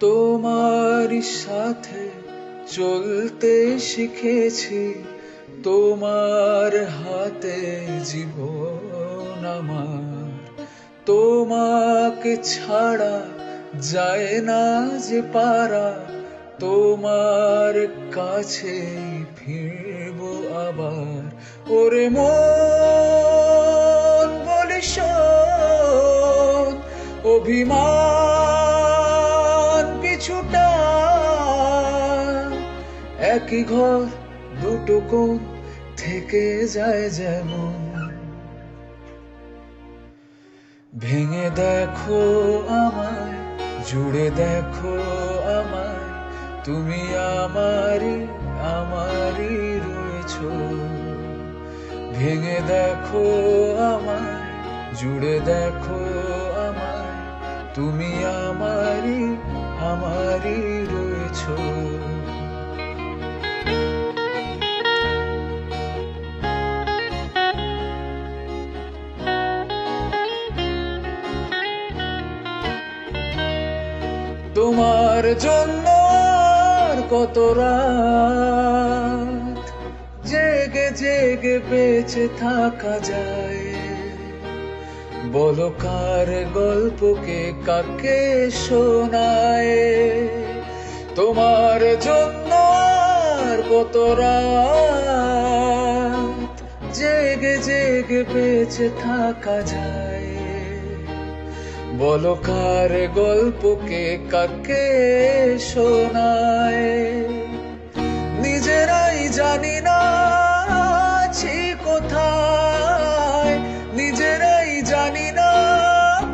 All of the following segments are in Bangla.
তোমারই সাথে চলতে শিখেছি, তোমার হাতে জীবন আমার। তোমাকে ছাড়া যায় না যে পারা, তোমার কাছে ফিরবো আবার। ওরে মন বলি শোন, অভিমান পিছুটা, একই ঘর দুটো কোণ থেকে যায় যেমন। ভেঙে দেখো আমায়, জুড়ে দেখো আমায়, তুমি আমারই আমারই রয়েছো। ভেঙে দেখো আমায়, জুড়ে দেখো আমায়, তুমি আমারই আমারই রয়েছো। তোমার জন্য আর কত রাত জেগে জেগে বেঁচে থাকা যায়, বলো কার গল্পকে কাকে শোনায়। তোমার জন্য আর কত রাত জেগে জেগে বেঁচে থাকা যায়, বলো কার গল্পকে কাকে শোনায়। নিজেরাই জানি না আছি কোথায়, নিজেরাই জানি না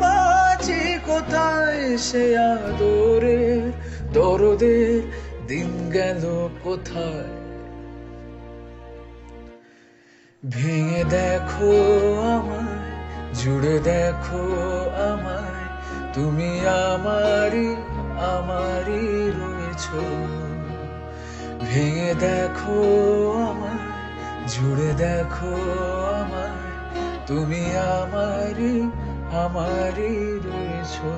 বাঁচি কোথায়। সে আদরের দরদের দিন গেল কোথায়। ভেঙে দেখো আমায়, জুড়ে দেখো আমায়, তুমি আমারই আমারই রয়েছো। ভেঙে দেখো আমায়, জুড়ে দেখো আমায়, তুমি আমারই আমারই রয়েছো।